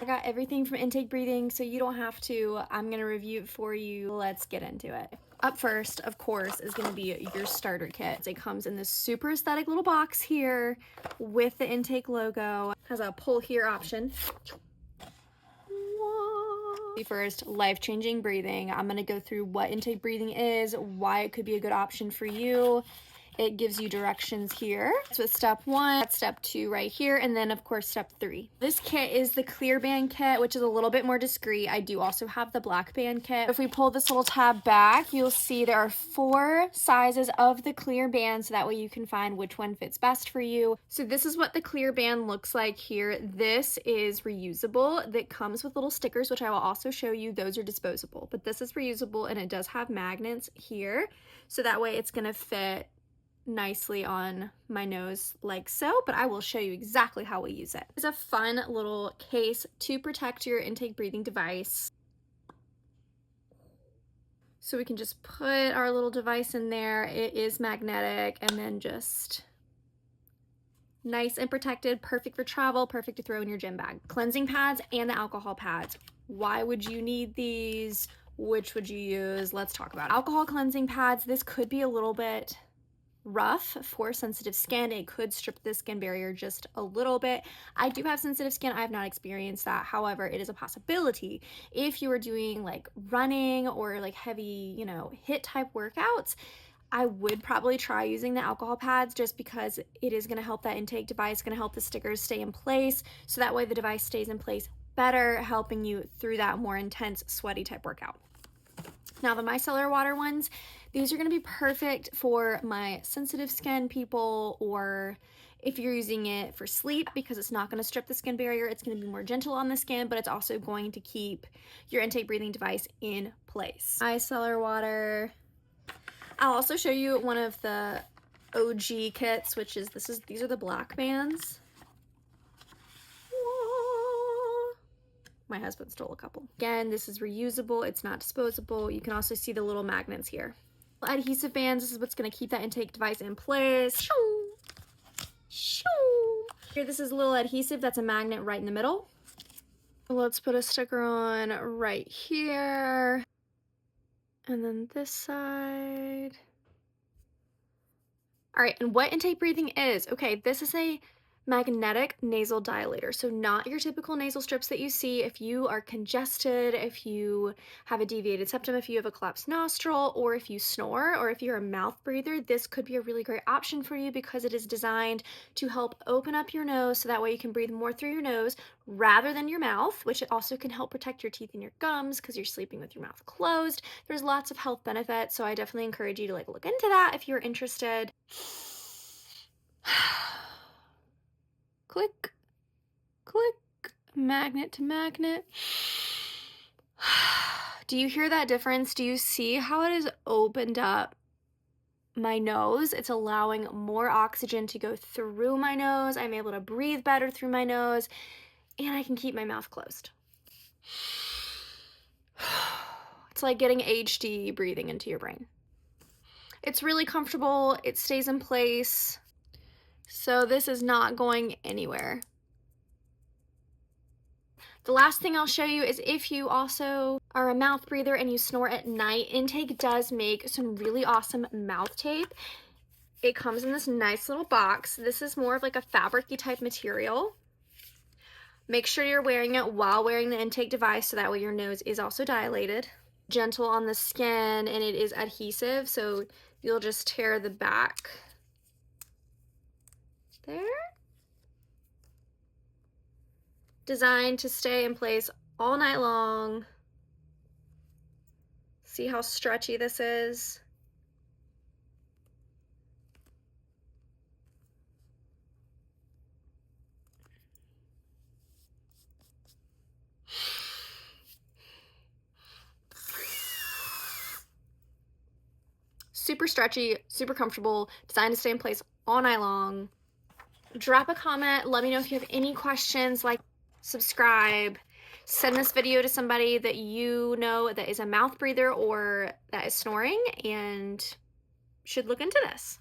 I got everything from intake breathing, so you don't have to. I'm gonna review it for you. Let's get into it. Up first, of course, is gonna be your starter kit. It comes in this super aesthetic little box here with the intake logo. Has a pull here option. First, life-changing breathing. I'm gonna go through what intake breathing is, why it could be a good option for you. It gives you directions here. So step 1, step 2 right here, and then of course step 3. This kit is the clear band kit, which is a little bit more discreet. I do also have the black band kit. If we pull this little tab back, you'll see there are 4 sizes of the clear band, so that way you can find which one fits best for you. So this is what the clear band looks like here. This is reusable. That comes with little stickers, which I will also show you. Those are disposable, but this is reusable, and it does have magnets here, so that way it's gonna fit nicely on my nose like so, but I will show you exactly how we use it. It's a fun little case to protect your intake breathing device. So we can just put our little device in there. It is magnetic, and then just nice and protected, perfect for travel, perfect to throw in your gym bag. Cleansing pads and the alcohol pads. Why would you need these? Which would you use? Let's talk about it. Alcohol cleansing pads, this could be a little bit rough for sensitive skin. It could strip the skin barrier just a little bit. I do have sensitive skin. I have not experienced that. However, it is a possibility if you are doing like running or like heavy, HIIT type workouts. I would probably try using the alcohol pads, just because it is going to help that intake device, going to help the stickers stay in place, so that way the device stays in place better, helping you through that more intense sweaty type workout. Now the micellar water ones, these are going to be perfect for my sensitive skin people, or if you're using it for sleep, because it's not going to strip the skin barrier. It's going to be more gentle on the skin, but it's also going to keep your intake breathing device in place. Micellar water. I'll also show you one of the OG kits, which is these are the black bands. My husband stole a couple. Again, this is reusable. It's not disposable. You can also see the little magnets here. Adhesive bands, this is what's going to keep that intake device in place. Here, this is a little adhesive that's a magnet right in the middle. Let's put a sticker on right here. And then this side. All right, and what intake breathing is? Okay, this is a magnetic nasal dilator. So not your typical nasal strips that you see if you are congested, if you have a deviated septum, if you have a collapsed nostril, or if you snore, or if you're a mouth breather. This could be a really great option for you, because it is designed to help open up your nose, so that way you can breathe more through your nose rather than your mouth, which it also can help protect your teeth and your gums because you're sleeping with your mouth closed. There's lots of health benefits, so I definitely encourage you to look into that if you're interested. Click, click, magnet to magnet. Do you hear that difference? Do you see how it has opened up my nose? It's allowing more oxygen to go through my nose. I'm able to breathe better through my nose, and I can keep my mouth closed. It's like getting HD breathing into your brain. It's really comfortable. It stays in place. So this is not going anywhere. The last thing I'll show you is if you also are a mouth breather and you snore at night, Intake does make some really awesome mouth tape. It comes in this nice little box. This is more of like a fabric-y type material. Make sure you're wearing it while wearing the intake device, so that way your nose is also dilated. Gentle on the skin, and it is adhesive, so you'll just tear the back there. Designed to stay in place all night long. See how stretchy this is? Super stretchy, super comfortable, designed to stay in place all night long. Drop a comment, let me know if you have any questions, subscribe, send this video to somebody that you know that is a mouth breather or that is snoring and should look into this.